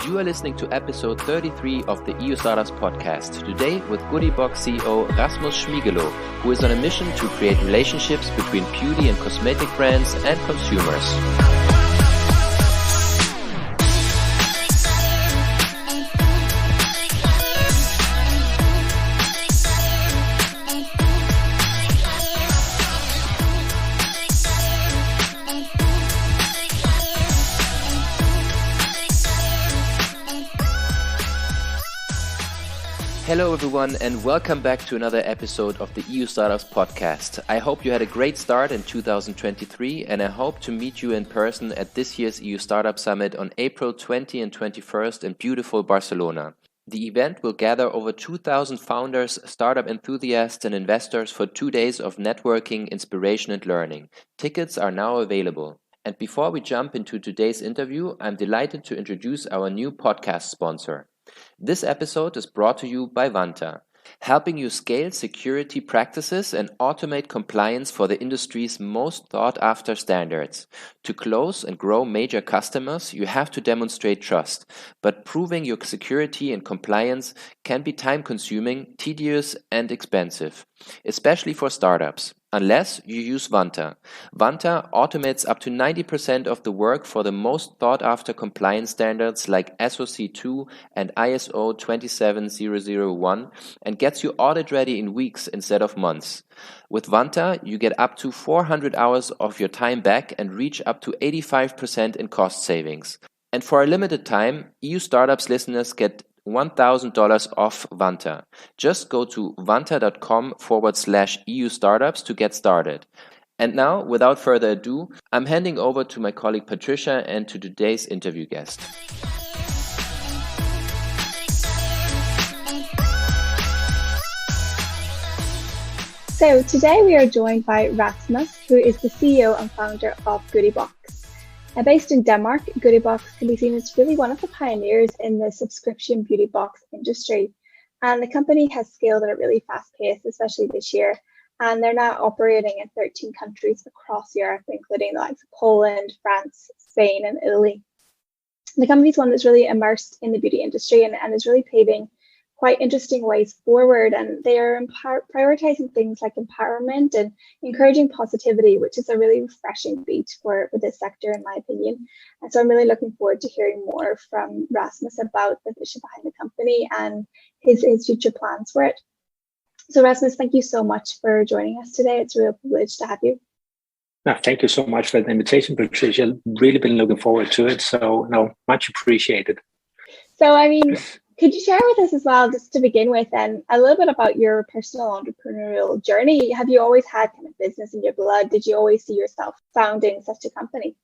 You are listening to episode 33 of the EU Startups podcast, today with Goodiebox CEO Rasmus Schmiegelow, who is on a mission to create relationships between beauty and cosmetic brands and consumers. Hello everyone and welcome back to another episode of the EU Startups podcast. I hope you had a great start in 2023 and I hope to meet you in person at this year's EU Startup Summit on April 20 and 21st in beautiful Barcelona. The event will gather over 2,000 founders, startup enthusiasts and investors for 2 days of networking, inspiration and learning. Tickets are now available. And before we jump into today's interview, I'm delighted to introduce our new podcast sponsor. This episode is brought to you by Vanta, helping you scale security practices and automate compliance for the industry's most sought-after standards. To close and grow major customers, you have to demonstrate trust, but proving your security and compliance can be time-consuming, tedious, and expensive, especially for startups. Unless you use Vanta. Vanta automates up to 90% of the work for the most sought-after compliance standards like SOC 2 and ISO 27001 and gets you audit ready in weeks instead of months. With Vanta, you get up to 400 hours of your time back and reach up to 85% in cost savings. And for a limited time, EU Startups listeners get $1,000 off Vanta. Just go to vanta.com/EU Startups to get started. And now, without further ado, I'm handing over to my colleague Patricia and to today's interview guest. So today we are joined by Rasmus, who is the CEO and founder of Goodiebox. Based in Denmark, Goodiebox can be seen as really one of the pioneers in the subscription beauty box industry. And the company has scaled at a really fast pace, especially this year. And they're now operating in 13 countries across Europe, including the likes of Poland, France, Spain, and Italy. The company's one that's really immersed in the beauty industry and is really paving quite interesting ways forward, and they are prioritizing things like empowerment and encouraging positivity, which is a really refreshing beat for this sector, in my opinion. And so I'm really looking forward to hearing more from Rasmus about the vision behind the company and his future plans for it. So Rasmus, thank you so much for joining us today. It's a real privilege to have you. No, thank you so much for the invitation, Patricia. Really been looking forward to it. So much appreciated. So, could you share with us as well, just to begin with, then a little bit about your personal entrepreneurial journey? Have you always had kind of business in your blood? Did you always see yourself founding such a company?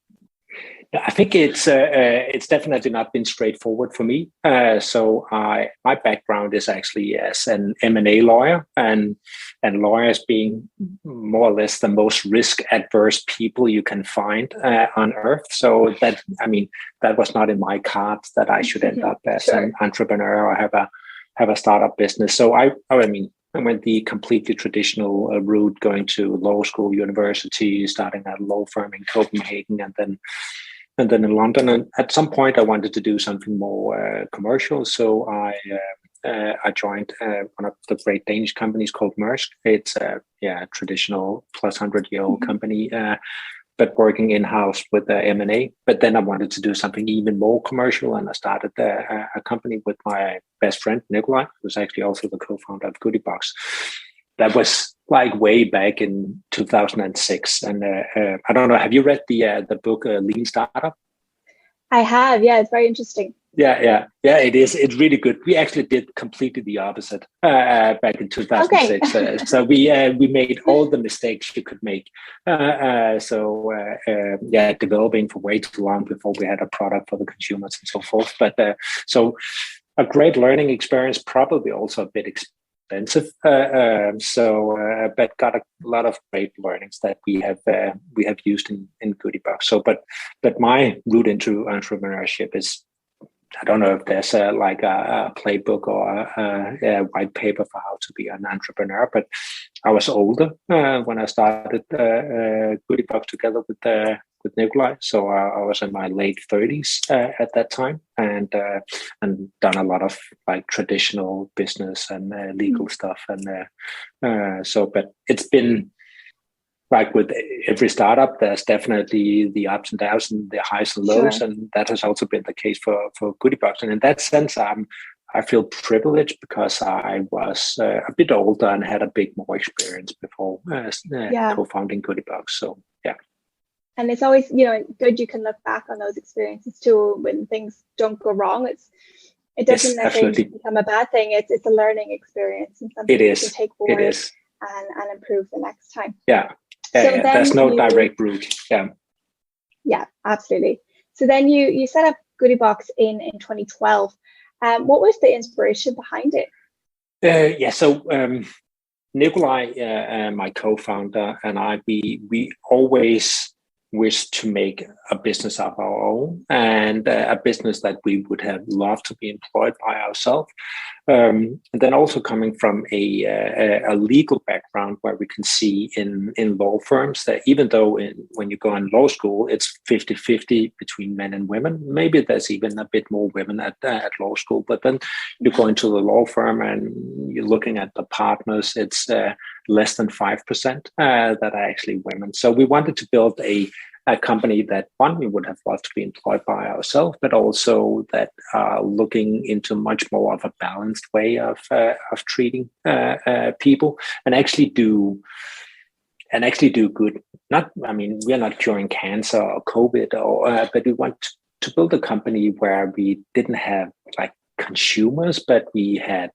I think it's definitely not been straightforward for me. So my background is actually as an M&A lawyer, and lawyers being more or less the most risk-adverse people you can find on earth. So that was not in my cards that I should end up as an entrepreneur or have a startup business. So I went the completely traditional route, going to law school, university, starting at a law firm in Copenhagen, and then in London. And at some point, I wanted to do something more commercial. So I joined one of the great Danish companies called Maersk. It's a traditional plus 100-year-old company, but working in-house with the M&A. But then I wanted to do something even more commercial, and I started a company with my best friend, Nikolai, who's actually also the co-founder of Goodiebox. That was like way back in 2006. And I don't know, have you read the book Lean Startup? I have, yeah, it's very interesting. Yeah, it is. It's really good. We actually did completely the opposite back in 2006. Okay. So we made all the mistakes you could make. Developing for way too long before we had a product for the consumers and so forth. But so a great learning experience, probably also a bit expensive. But got a lot of great learnings that we have used in Goodiebox. So, but my route into entrepreneurship is, I don't know if there's a playbook or a white paper for how to be an entrepreneur, but I was older when I started Goodiebox together with Nikolai. So I was in my late 30s at that time, and done a lot of like traditional business and legal stuff, and but it's been like with every startup, there's definitely the ups and downs and the highs and lows, and that has also been the case for Goodiebox. And in that sense, I feel privileged because I was a bit older and had a bit more experience before co-founding Goodiebox. So yeah. And it's always, you know, good you can look back on those experiences too when things don't go wrong. It doesn't necessarily become a bad thing. It's a learning experience and something you can take forward and improve the next time. Yeah. There's no direct route. Yeah, absolutely. So then you set up Goodiebox in 2012. What was the inspiration behind it? So Nikolai, my co-founder, and I, we always wished to make a business of our own, and a business that we would have loved to be employed by ourselves. And then also coming from a legal background where we can see in law firms that even though when you go in law school, it's 50-50 between men and women, maybe there's even a bit more women at law school, but then you go into the law firm and you're looking at the partners, it's less than 5% that are actually women. So we wanted to build a company that, one, we would have loved to be employed by ourselves, but also that looking into much more of a balanced way of treating people and actually do good. We are not curing cancer or COVID, but we want to build a company where we didn't have like consumers, but we had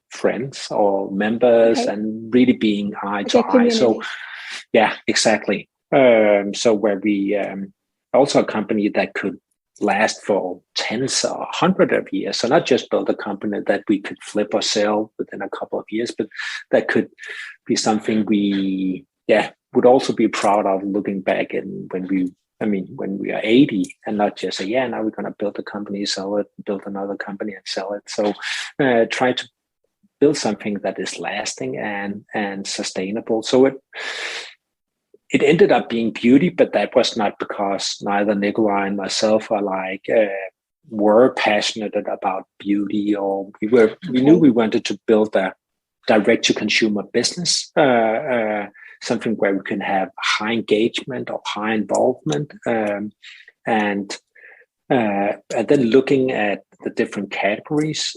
friends or members, and really being eye to eye. So yeah, exactly. So where we also a company that could last for tens or hundreds of years. So not just build a company that we could flip or sell within a couple of years, but that could be something we would also be proud of looking back in when we are 80 and not just say, now we're going to build a company, sell it, build another company and sell it. So try to build something that is lasting and sustainable. So it ended up being beauty, but that was not because neither Nikolai and myself were passionate about beauty, or we knew we wanted to build a direct to consumer business, something where we can have high engagement or high involvement, and then looking at the different categories,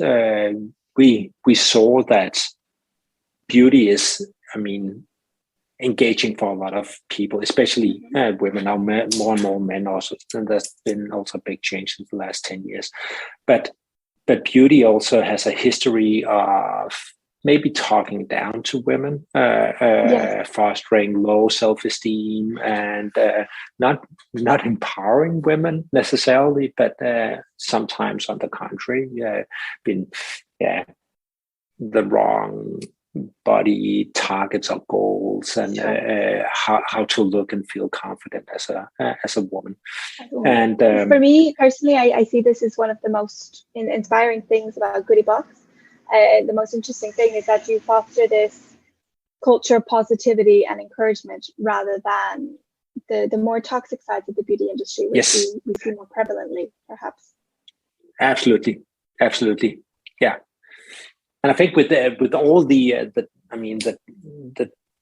we saw that beauty is, engaging for a lot of people, especially women. Now more and more men also, and there's been also a big change in the last 10 years. But beauty also has a history of maybe talking down to women, fostering low self-esteem, and not empowering women necessarily, but sometimes on the contrary, been the wrong body targets or goals, and how to look and feel confident as a woman. And for me personally, I see this as one of the most inspiring things about Goodiebox. The most interesting thing is that you foster this culture of positivity and encouragement rather than the more toxic sides of the beauty industry, which we see more prevalently, perhaps. Absolutely, yeah. And I think with all the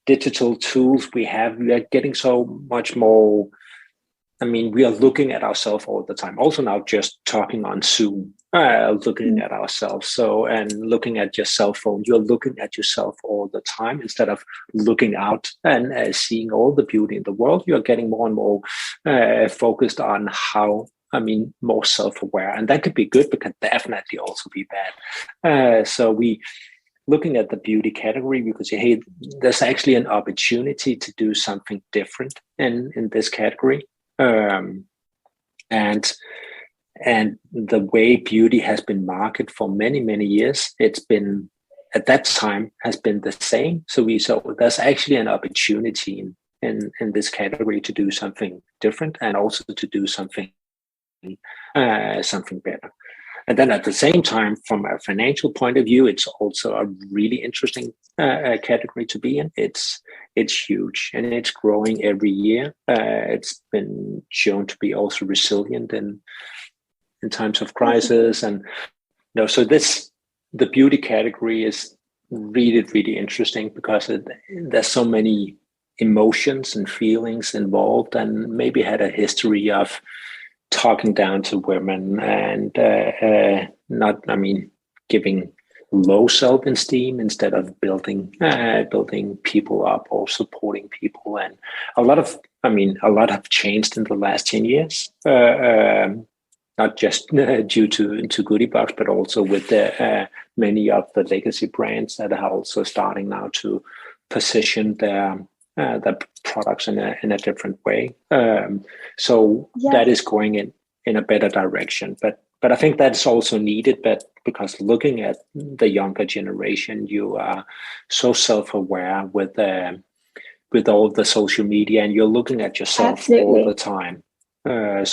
digital tools we have, we are getting so much more. We are looking at ourselves all the time. Also now, just talking on Zoom, looking at ourselves. So, and looking at your cell phone, you're looking at yourself all the time instead of looking out and seeing all the beauty in the world. You're getting more and more focused on how. More self-aware, and that could be good, but can definitely also be bad. So we, looking at the beauty category, we could say, hey, there's actually an opportunity to do something different in this category. And the way beauty has been marketed for many, many years, it's been, at that time, has been the same. So there's actually an opportunity in this category to do something different, and also to do something better. And then at the same time, from a financial point of view, it's also a really interesting category to be in. It's huge and it's growing every year. It's been shown to be also resilient in times of crisis. And so the beauty category is really, really interesting because there's so many emotions and feelings involved, and maybe had a history of talking down to women and giving low self-esteem instead of building people up or supporting people. And a lot have changed in the last 10 years, not just due to Goodiebox, but also with many of the legacy brands that are also starting now to position their products in a different way. That is going in a better direction. But I think that's also needed. But because looking at the younger generation, you are so self-aware with all the social media, and you're looking at yourself all the time. I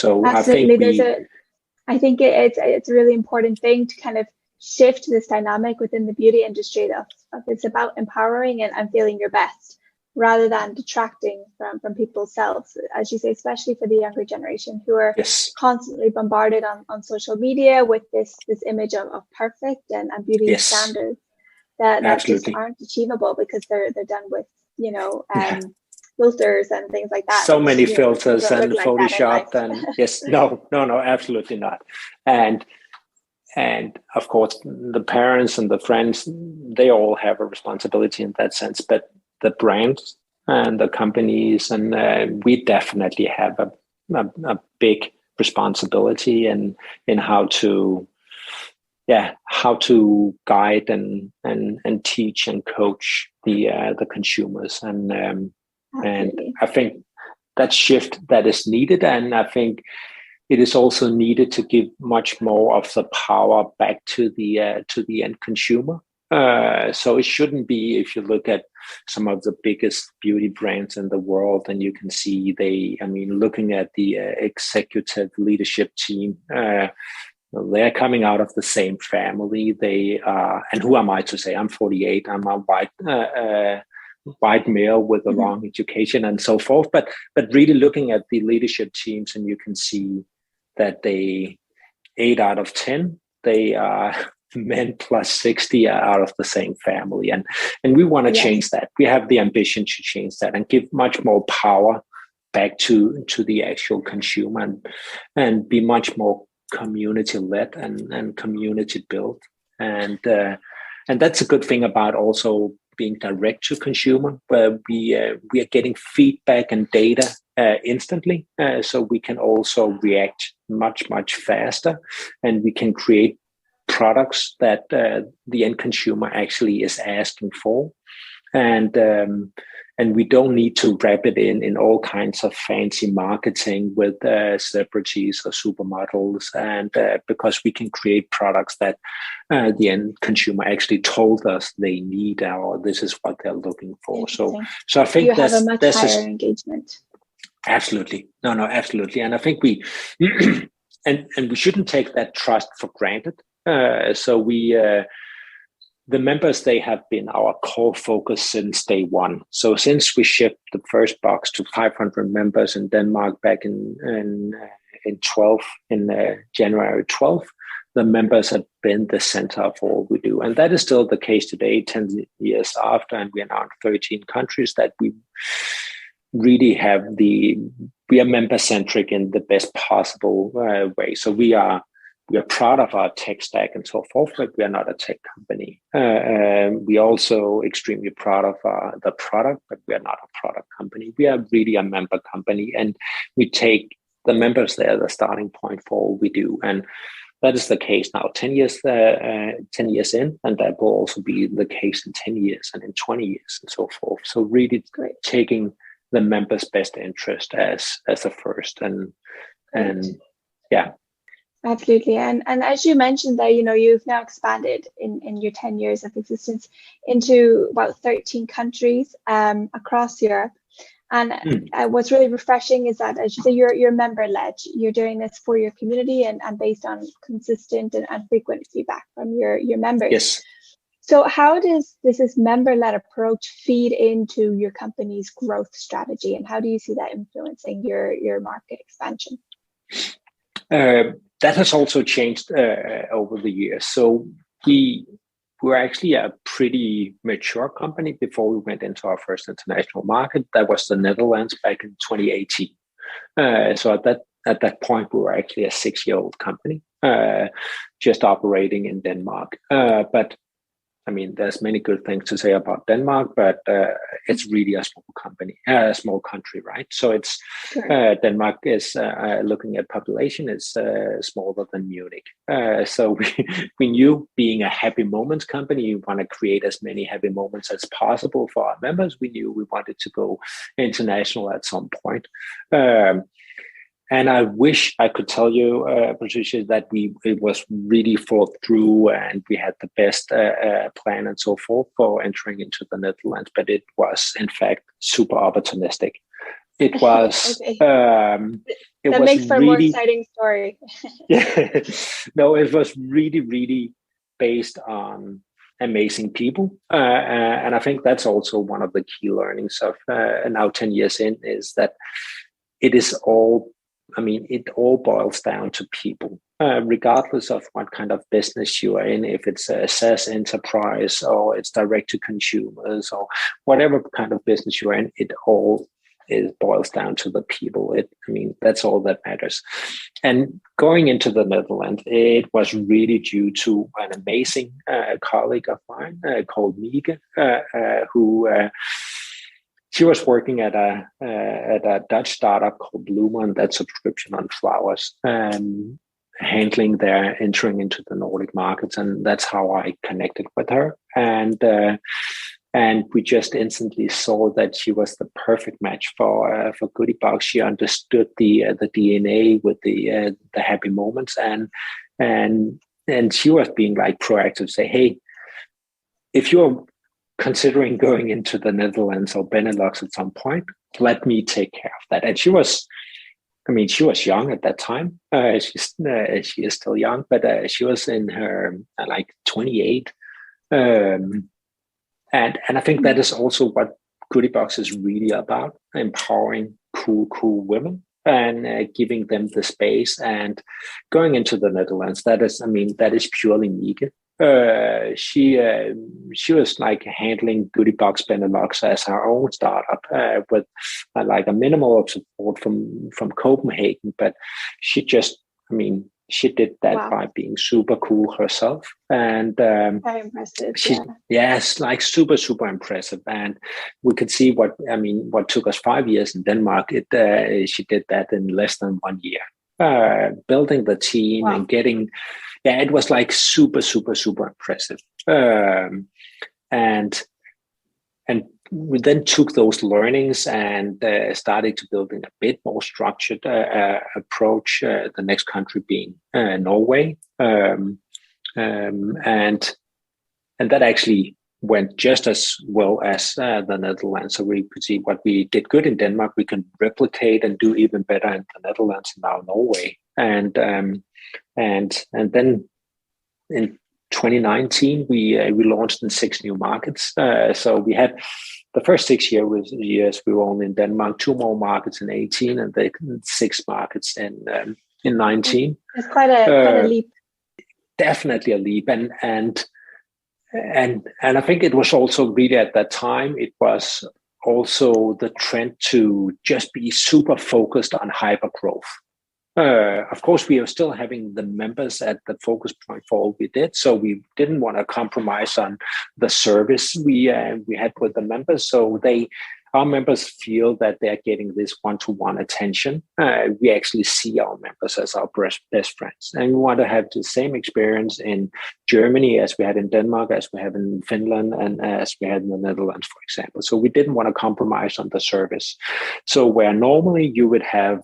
think it's a really important thing to kind of shift this dynamic within the beauty industry of it's about empowering and feeling your best, rather than detracting from people's selves, as you say, especially for the younger generation who are constantly bombarded on social media with this image of perfect and beauty standards that just aren't achievable because they're done with, filters and things like that. So many filters and Photoshopped and no, absolutely not. And of course, the parents and the friends, they all have a responsibility in that sense, but the brands and the companies, and we definitely have a big responsibility in how to guide and teach and coach the consumers, and I think that shift that is needed, and I think it is also needed to give much more of the power back to the end consumer. So it shouldn't be, if you look at some of the biggest beauty brands in the world, and you can see looking at the executive leadership team, they're coming out of the same family. They are, and who am I to say? I'm 48. I'm a white male with a long education and so forth. But really looking at the leadership teams, and you can see that 8 out of 10, they are men plus 60 are out of the same family. And we want to change that. We have the ambition to change that and give much more power back to the actual consumer, and be much more community-led and community-built. And that's a good thing about also being direct to consumer, where we are getting feedback and data instantly, so we can also react much faster, and we can create products that the end consumer actually is asking for, and we don't need to wrap it in all kinds of fancy marketing with celebrities or supermodels, and because we can create products that the end consumer actually told us they need, or this is what they're looking for. So I think you have a much higher engagement. Absolutely, no, absolutely, and I think we and we shouldn't take that trust for granted. The members, they have been our core focus since day one. So since we shipped the first box to 500 members in Denmark back in January 12th, the members have been the center of all we do. And that is still the case today, 10 years after, and we are now in 13 countries, that we really we are member-centric in the best possible way. So we are proud of our tech stack and so forth, but we are not a tech company. We are also extremely proud of the product, but we are not a product company. We are really a member company, and we take the members there the starting point for all we do. And that is the case now, 10 years in, and that will also be the case in 10 years and in 20 years and so forth. So really taking the members' best interest as the first, and yeah. Absolutely. And as you mentioned there, you've now expanded in your 10 years of existence into about 13 countries across Europe. And what's really refreshing is that, as you say, you're member-led. You're doing this for your community and based on consistent and frequent feedback from your members. Yes. So how does this member-led approach feed into your company's growth strategy, and how do you see that influencing your market expansion? That has also changed over the years. So we were actually a pretty mature company before we went into our first international market. That was the Netherlands back in 2018. So at that point, we were actually a 6-year-old company, just operating in Denmark. But I mean, there's many good things to say about Denmark, but it's really a small country, right? So it's sure. Denmark is looking at population is smaller than Munich. So we knew, being a happy moments company, we want to create as many happy moments as possible for our members. We knew we wanted to go international at some point. And I wish I could tell you, Patricia, that it was really thought through and we had the best plan and so forth for entering into the Netherlands. But it was, in fact, super opportunistic. It was. Okay. It that was makes for really, a more exciting story. Yeah, no, it was really, really based on amazing people, and I think that's also one of the key learnings of now 10 years in, is that it is all. I mean, it all boils down to people, regardless of what kind of business you are in, if it's a SaaS enterprise or it's direct to consumers or whatever kind of business you're in, it all boils down to the people. That's all that matters. And going into the Netherlands, it was really due to an amazing colleague of mine called Mieke, who... She was working at a Dutch startup called Bloomer, and that subscription on flowers, handling their entering into the Nordic markets, and that's how I connected with her. And we just instantly saw that she was the perfect match for Goodiebox. She understood the DNA with the happy moments, and she was being like proactive, say, hey, if you're considering going into the Netherlands or Benelux at some point, let me take care of that. And she was young at that time. She is still young, but she was in her 28. And I think that is also what Goodiebox is really about: empowering cool women and giving them the space. And going into the Netherlands, that is purely Mieke. She was like handling Goodiebox Benelux as her own startup with like a minimal of support from Copenhagen, but she did that wow. by being super cool herself, and very impressive. Yes, like super impressive. And we could see what took us 5 years in Denmark. She did that in less than 1 year, building the team wow. and getting. Yeah, it was like super impressive. And we then took those learnings and started to build in a bit more structured approach. The next country being Norway, and that actually went just as well as the Netherlands. So we could see what we did good in Denmark, we can replicate and do even better in the Netherlands and now Norway. And then in 2019 we launched in 6 new markets. So we had the first 6 years we were only in Denmark, 2 more markets in 18, and then 6 markets in 19. It's quite a leap. Definitely a leap, and I think it was also really at that time, it was also the trend to just be super focused on hyper growth. Of course, we are still having the members at the focus point for all we did, so we didn't want to compromise on the service we had with the members. So our members feel that they're getting this one-to-one attention. We actually see our members as our best friends, and we want to have the same experience in Germany as we had in Denmark, as we have in Finland, and as we had in the Netherlands, for example. So we didn't want to compromise on the service. So where normally you would have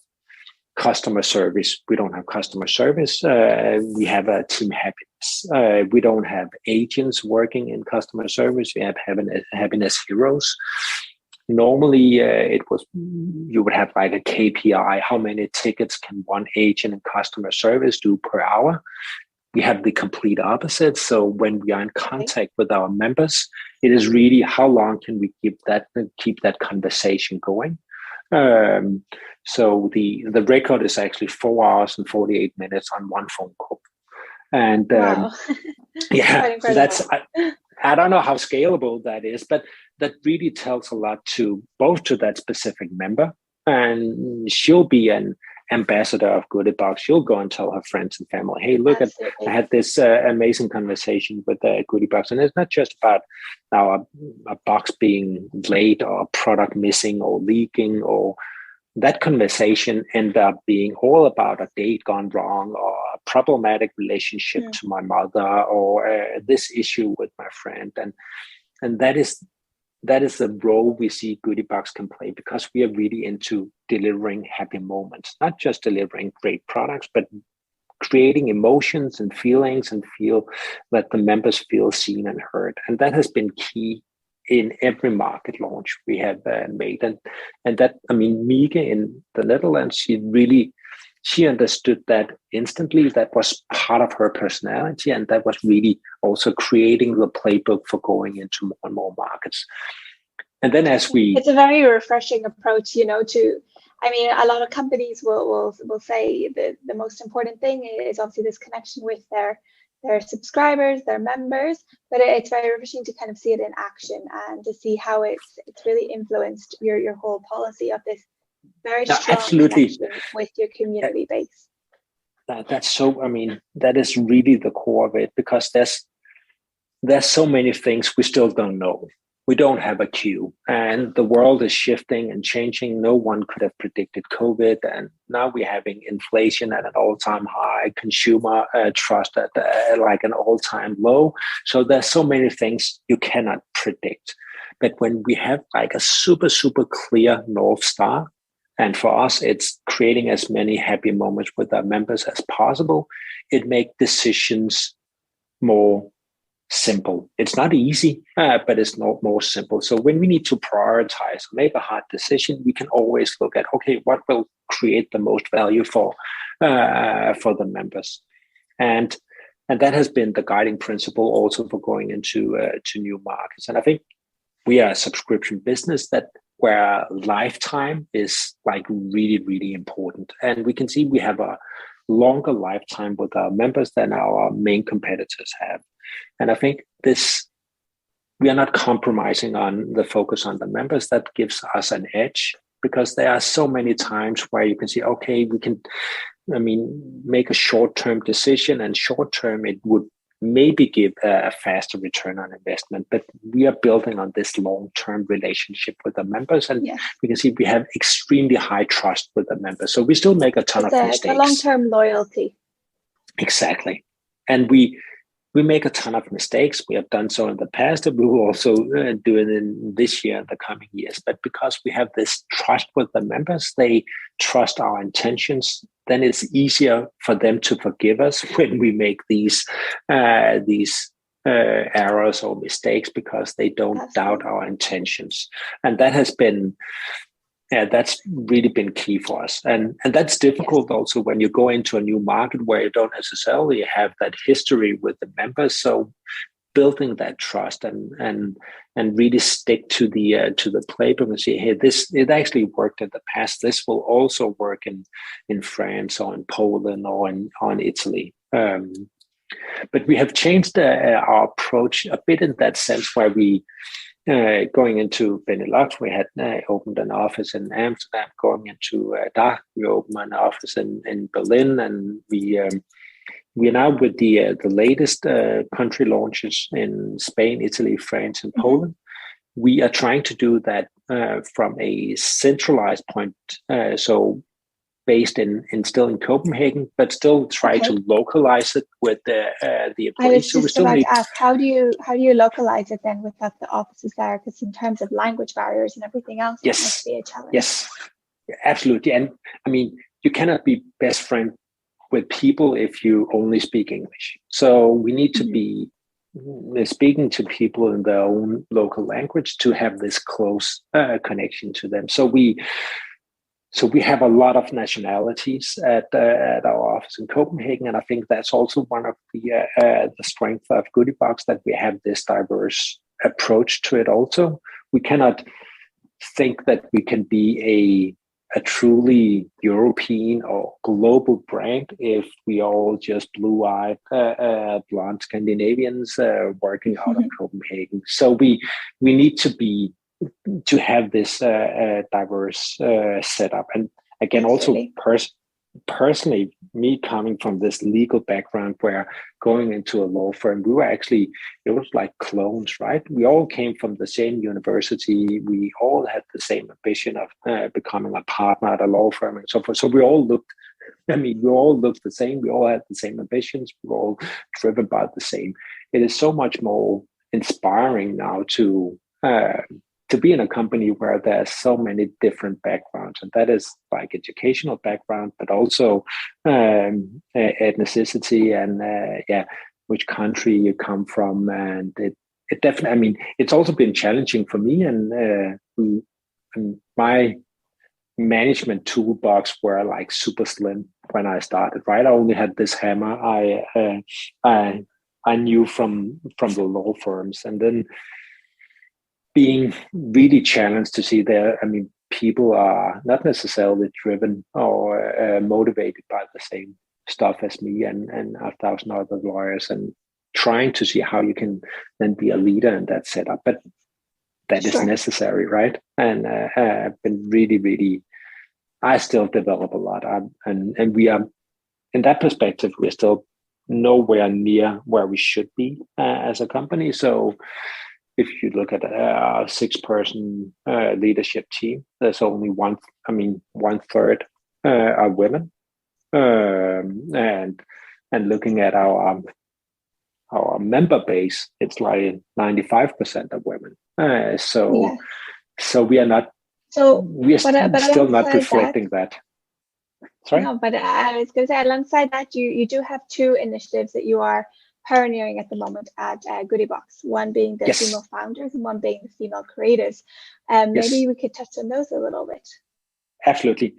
customer service, we don't have customer service. We have a team happiness. We don't have agents working in customer service. We have happiness heroes. Normally, it was you would have like a KPI, how many tickets can one agent in customer service do per hour. We have the complete opposite. So when we are in contact with our members, it is really how long can we keep that conversation going. So the record is actually 4 hours and 48 minutes on one phone call. And wow. yeah, so that's I don't know how scalable that is, but that really tells a lot to both to that specific member, and she'll be an ambassador of Goodiebox. She'll go and tell her friends and family, hey, look, I had this amazing conversation with Goodiebox. And it's not just about now a box being late or a product missing or leaking, or that conversation ended up being all about a date gone wrong or a problematic relationship to my mother, or this issue with my friend. And that is the role we see Goodiebox can play, because we are really into delivering happy moments, not just delivering great products, but creating emotions and feelings, and feel that the members feel seen and heard. And that has been key in every market launch we have made. And that, I mean, Mieke in the Netherlands, she understood that instantly. That was part of her personality, and that was really also creating the playbook for going into more and more markets. And then it's a very refreshing approach, a lot of companies will say that the most important thing is obviously this connection with their subscribers, their members, but it's very refreshing to kind of see it in action and to see how it's really influenced your whole policy of this very strong connection with your community base. That's so, that is really the core of it, because there's so many things we still don't know. We don't have a queue, and the world is shifting and changing. No one could have predicted COVID, and now we're having inflation at an all-time high, consumer trust at like an all-time low. So there's so many things you cannot predict. But when we have like a super, super clear North Star, and for us, it's creating as many happy moments with our members as possible, it makes decisions more simple. It's not easy, but it's not more simple. So when we need to prioritize, make a hard decision, we can always look at, okay, what will create the most value for the members, and that has been the guiding principle also for going into to new markets. And I think we are a subscription business where lifetime is like really, really important, and we can see we have a longer lifetime with our members than our main competitors have. And I think we are not compromising on the focus on the members. That gives us an edge, because there are so many times where you can see, okay, we can, make a short-term decision, and short-term it would maybe give a faster return on investment. But we are building on this long-term relationship with the members, and we can see we have extremely high trust with the members. So we still make a ton of mistakes. It's a long-term loyalty. Exactly. And we make a ton of mistakes. We have done so in the past, and we will also do it in this year and the coming years. But because we have this trust with the members, they trust our intentions, then it's easier for them to forgive us when we make these errors or mistakes, because they don't doubt our intentions. And that has been that's really been key for us. And that's difficult also when you go into a new market where you don't necessarily have that history with the members. So building that trust and really stick to the playbook and say, hey, it actually worked in the past. This will also work in France or in Poland or in Italy. But we have changed our approach a bit in that sense, where we going into Benelux, we had opened an office in Amsterdam. Going into DACH, we opened an office in Berlin, and we are now with the latest country launches in Spain, Italy, France, and Poland. We are trying to do that from a centralized point, so based still in Copenhagen, but still try to localize it with the employees. I was just about to ask, how do you localize it then without the offices there? Because in terms of language barriers and everything else, that must be a challenge. Yes, absolutely. And you cannot be best friend with people if you only speak English. So we need to be speaking to people in their own local language to have this close connection to them. So we have a lot of nationalities at our office in Copenhagen, and I think that's also one of the strengths of Goodiebox, that we have this diverse approach to it. Also, we cannot think that we can be a truly European or global brand if we are all just blue-eyed, blonde Scandinavians working out of Copenhagen. So we need to have this diverse setup. And again, Absolutely. also personally, me coming from this legal background where going into a law firm, it was like clones, right? We all came from the same university. We all had the same ambition of becoming a partner at a law firm and so forth. So we all looked the same. We all had the same ambitions. We were all driven by the same. It is so much more inspiring now to be in a company where there's so many different backgrounds, and that is like educational background, but also ethnicity and which country you come from. And it definitely, I mean, it's also been challenging for me, and my management toolbox were like super slim when I started, right? I only had this hammer I knew from the law firms, and then being really challenged to see that, I mean, people are not necessarily driven or motivated by the same stuff as me and 1,000 other lawyers, and trying to see how you can then be a leader in that setup. But that is necessary, right? And I've been really, I still develop a lot. And we are, in that perspective, we're still nowhere near where we should be as a company. So if you look at a 6-person leadership team, there's only one third are women, and looking at our member base, it's like 95% of women. So we are not. So we are still not reflecting that. Sorry. No, but I was going to say, alongside that, you do have 2 initiatives that you are pioneering at the moment at Goodiebox, one being the female founders and one being the female creators. Maybe we could touch on those a little bit. Absolutely.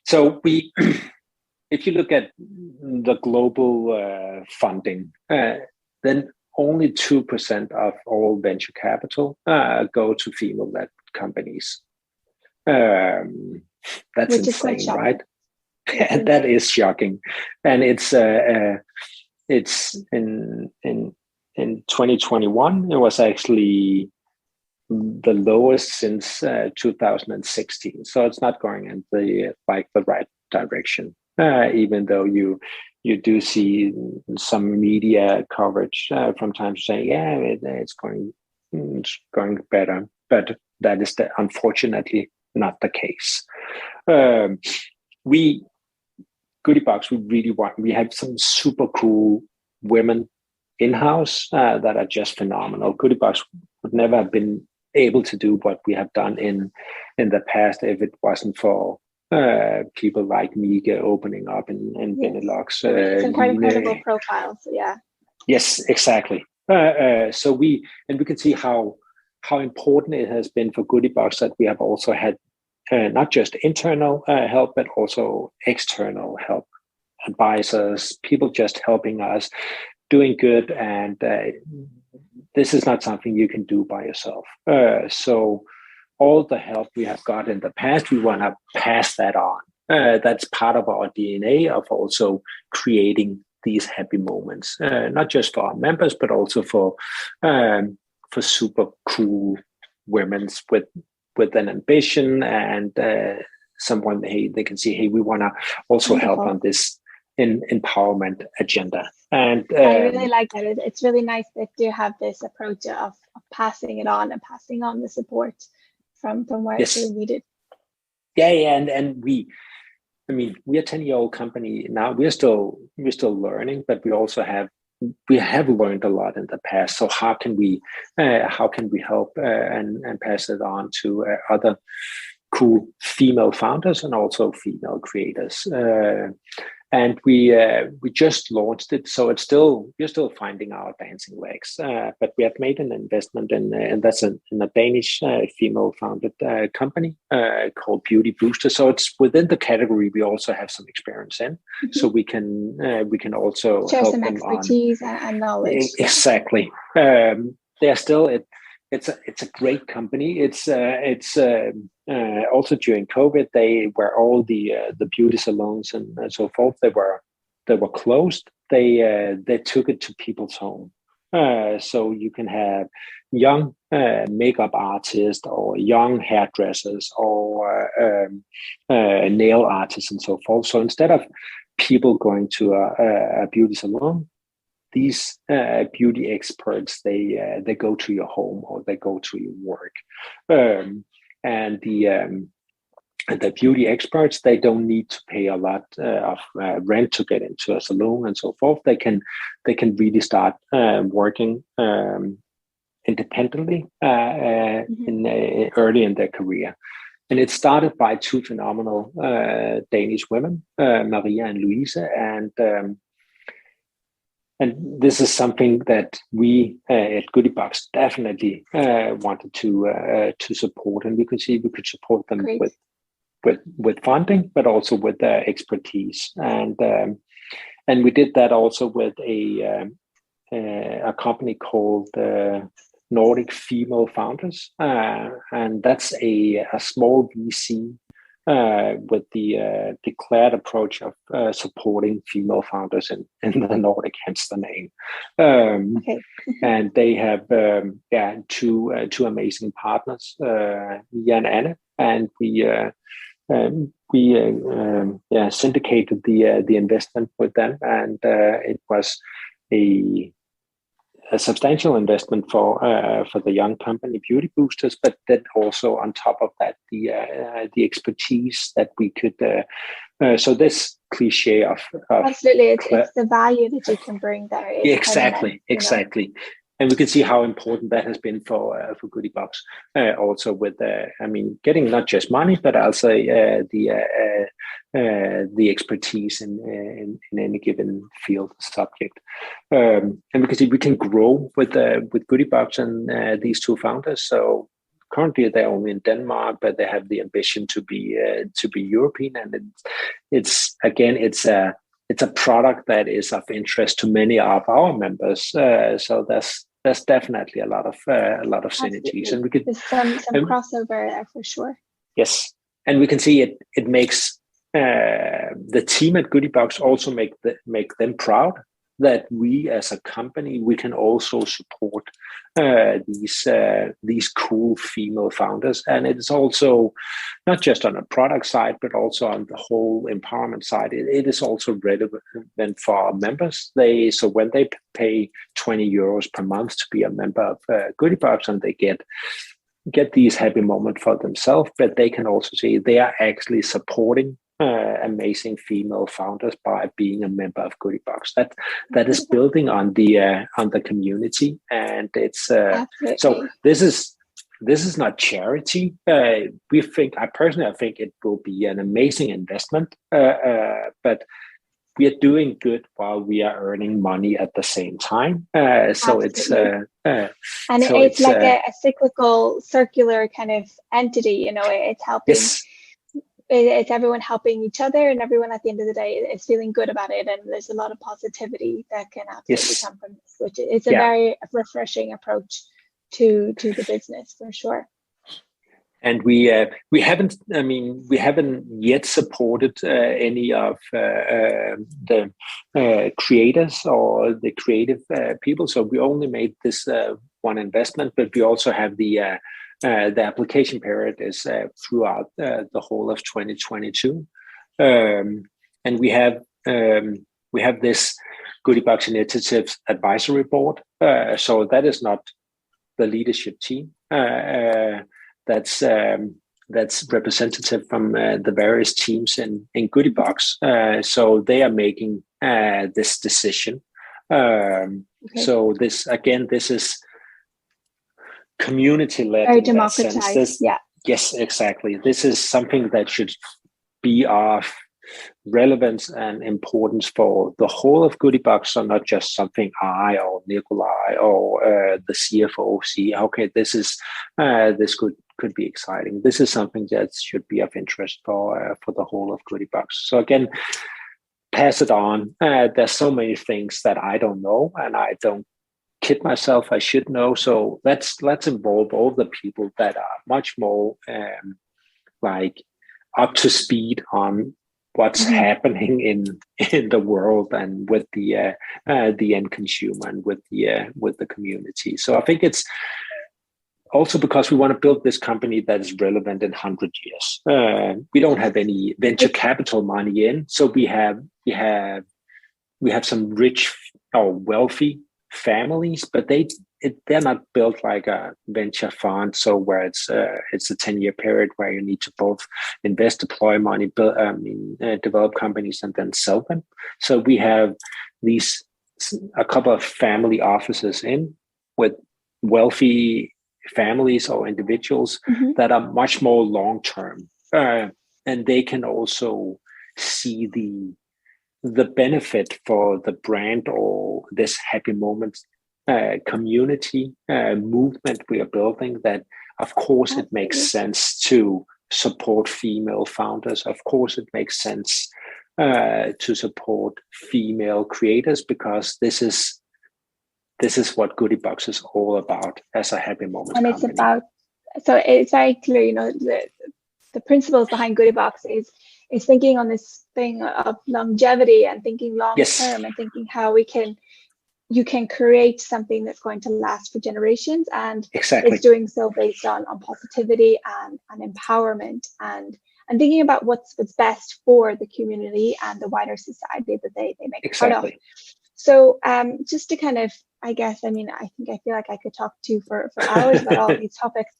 So if you look at the global funding, then only 2% of all venture capital go to female-led companies. That's insane, right? And that is shocking. And it's in 2021, it was actually the lowest since 2016. So it's not going in the right direction, even though you do see some media coverage from time to say, it's going better, but that is unfortunately not the case. Goodiebox, we have some super cool women in-house that are just phenomenal. Goodiebox would never have been able to do what we have done in the past if it wasn't for people like Schmiegelow opening up in Benelux. Some quite incredible profiles, yeah. Yes, exactly. So we can see how important it has been for Goodiebox that we have also had not just internal help, but also external help, advisors, people just helping us, doing good. And this is not something you can do by yourself. So all the help we have got in the past, we want to pass that on. That's part of our DNA of also creating these happy moments, not just for our members, but also for super cool women with an ambition and someone they can see, hey, we want to also help on this empowerment agenda. And I really like that. It's really nice that you have this approach of passing it on and passing on the support from where it's really needed. And we're a 10-year-old company now. We're still learning, but we also have learned a lot in the past. So how can we help and pass it on to other cool female founders and also female creators? And we just launched it, so we're still finding our dancing legs. But we have made an investment and that's in a Danish female-founded company called Beauty Booster. So it's within the category we also have some experience in, so we can also share help some them expertise and knowledge. Exactly. They're still It's a great company. It's also during COVID, they were all the beauty salons and so forth. They were closed. They took it to people's home. So you can have young makeup artists or young hairdressers or nail artists and so forth. So instead of people going to a beauty salon, these beauty experts, they go to your home or they go to your work, and the beauty experts, they don't need to pay a lot of rent to get into a salon and so forth. They can really start working independently early in their career. And it started by two phenomenal Danish women, Maria and Louise, and this is something that we at Goodiebox definitely wanted to support, and we could see we could support them with funding, but also with expertise, and we did that also with a company called Nordic Female Founders, and that's a small VC. With the declared approach of supporting female founders in the Nordic, hence the name. And they have two amazing partners, Mia and Anne, and we syndicated the investment with them, and it was a substantial investment for the young company Beauty Boosters, but then also on top of that the expertise that we could. So this cliche of absolutely, it's the value that you can bring there. Exactly. And we can see how important that has been for Goodiebox. Also with, getting not just money, but also the expertise in any given field subject. And we can see we can grow with Goodiebox and these two founders. So currently they're only in Denmark, but they have the ambition to be European. And it's a product that is of interest to many of our members. So there's definitely a lot of synergies, and we could there's some crossover there for sure. Yes, and we can see it makes the team at Goodiebox also make them proud that we as a company, we can also support these cool female founders. And it's also not just on a product side, but also on the whole empowerment side. It is also relevant for our members. So when they pay 20 euros per month to be a member of Goodiebox, and they get these happy moments for themselves, but they can also see they are actually supporting amazing female founders by being a member of Goodiebox. That is building on the community, and it's so this is not charity. I personally think it will be an amazing investment, but we are doing good while we are earning money at the same time. So it's it's like a cyclical, circular kind of entity. It's helping. Yes. It's everyone helping each other, and everyone at the end of the day is feeling good about it, and there's a lot of positivity that can absolutely come from this, which is a very refreshing approach to the business for sure. And we haven't yet supported any of the creators or the creative people. So we only made this one investment, but we also have the application period is throughout the whole of 2022, and we have this Goodiebox Initiatives Advisory Board. So that is not the leadership team. That's representative from the various teams in Goodiebox. So they are making this decision. So this is community-led. Very democratized. Yes, exactly. This is something that should be of relevance and importance for the whole of Goodiebox, so not just something I or Nikolai or the CFO see. Okay, this could be exciting. This is something that should be of interest for the whole of Goodiebox. So again, pass it on. There's so many things that I don't know, and I don't kid myself I should know. So let's involve all the people that are much more like up to speed on what's happening in the world and with the end consumer and with the community. So I think it's also because we want to build this company that is relevant in 100 years. We don't have any venture capital money in, so we have some rich or wealthy families, but they're not built like a venture fund. So where it's a 10-year period where you need to both invest, deploy money, develop companies, and then sell them. So we have a couple of family offices in with wealthy families or individuals that are much more long term, and they can also see the benefit for the brand or this happy moment community movement we are building, that of course it makes sense to support female founders. Of course it makes sense to support female creators, because this is what Goodiebox is all about as a happy moment and company. it's about, so it's very clear, the principles behind Goodiebox is thinking on this thing of longevity and thinking long term, and thinking how you can create something that's going to last for generations, and it's doing so based on positivity and empowerment and thinking about what's best for the community and the wider society that they make part of. So just to kind of, I guess, I feel like I could talk to for hours about all these topics.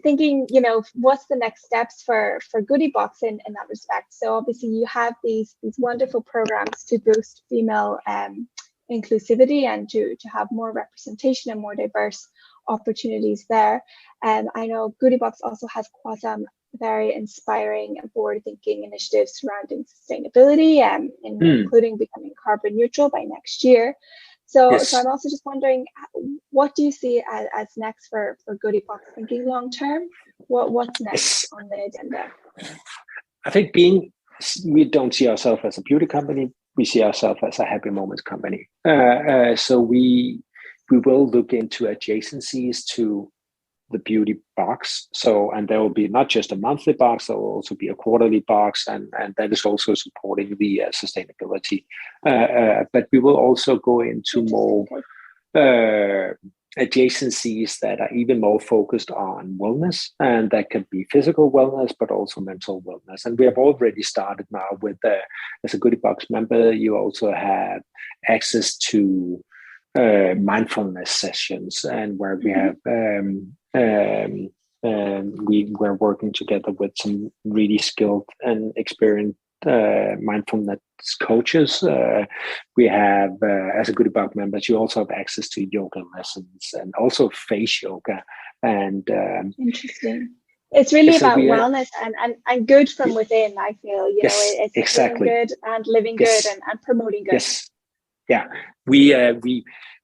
Thinking, what's the next steps for Goodiebox in that respect? So obviously you have these wonderful programs to boost female inclusivity and to have more representation and more diverse opportunities there. I know Goodiebox also has some very inspiring and forward-thinking initiatives surrounding sustainability, including becoming carbon neutral by next year. So I'm also just wondering, what do you see as next for Goodiebox? Thinking long term, what's next on the agenda? I think we don't see ourselves as a beauty company. We see ourselves as a happy moments company. So we will look into adjacencies to the beauty box. So, and there will be not just a monthly box, there will also be a quarterly box, and that is also supporting the sustainability. But we will also go into more adjacencies that are even more focused on wellness, and that can be physical wellness, but also mental wellness. And we have already started now with, as a Goodiebox member, you also have access to mindfulness sessions, and where we have we're working together with some really skilled and experienced mindfulness coaches. We have, as a Goodiebox members, you also have access to yoga lessons and also face yoga. And interesting. It's really about wellness and good from within. I feel it's feeling good and living good and promoting good. Yes. Yeah, we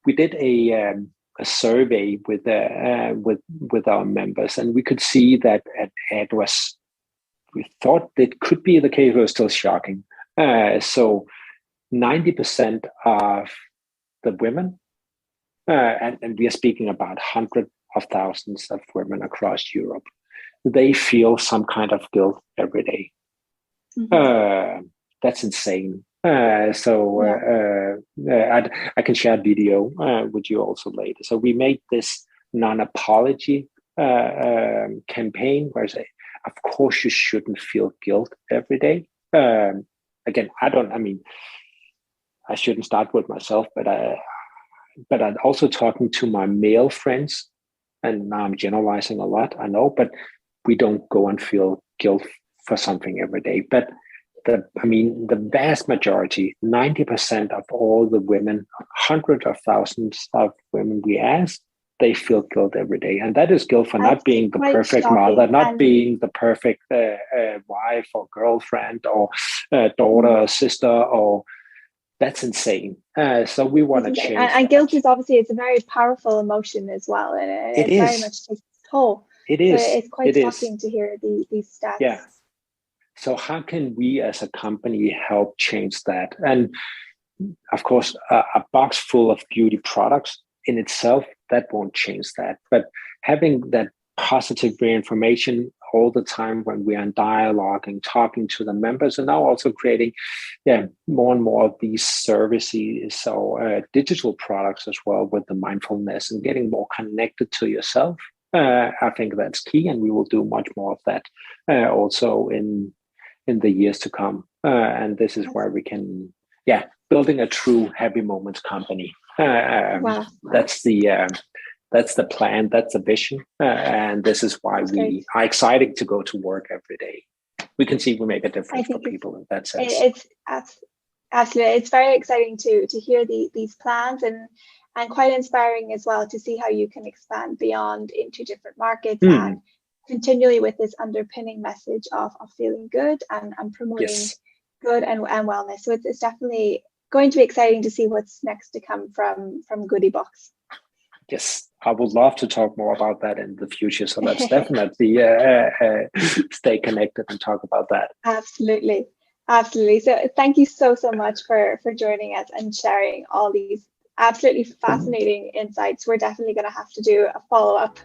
did a survey with our members, and we could see that it was. We thought it could be the case, but it was still shocking. So 90% of the women, and we are speaking about hundreds of thousands of women across Europe, they feel some kind of guilt every day. That's insane. I can share a video with you also later. So we made this non-apology campaign where I say, of course you shouldn't feel guilt every day. Again, I shouldn't start with myself, but I'm also talking to my male friends, and now I'm generalizing a lot, I know, but we don't go and feel guilt for something every day. But the vast majority, 90% of all the women, hundreds of thousands of women we asked, they feel guilt every day. And that is guilt for not being the perfect mother, not being the perfect wife or girlfriend or daughter or sister, or that's insane. So we want to change. And guilt is obviously, it's a very powerful emotion as well. And it very much takes its toll. It is. So it's quite shocking to hear these stats. Yeah. So how can we as a company help change that? And of course, a box full of beauty products in itself, that won't change that. But having that positive reinformation all the time when we are in dialogue and talking to the members, and now also creating more and more of these services, so digital products as well, with the mindfulness and getting more connected to yourself. I think that's key, and we will do much more of that also in the years to come. And this is where we can, building a true happy moments company. Wow. That's the plan, that's the vision, and this is why we are excited to go to work every day. We can see we make a difference for people in that sense. It's absolutely, it's very exciting to hear these plans, and quite inspiring as well to see how you can expand beyond into different markets and continually with this underpinning message of feeling good and promoting good and wellness. So it's definitely going to be exciting to see what's next to come from Goodiebox. Yes, I would love to talk more about that in the future. So let's definitely stay connected and talk about that. Absolutely. So thank you so much for joining us and sharing all these absolutely fascinating insights. We're definitely going to have to do a follow-up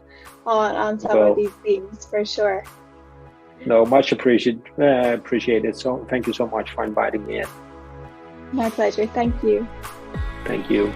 on some of these themes for sure. No, much appreciated. So thank you so much for inviting me in. My pleasure. Thank you. Thank you.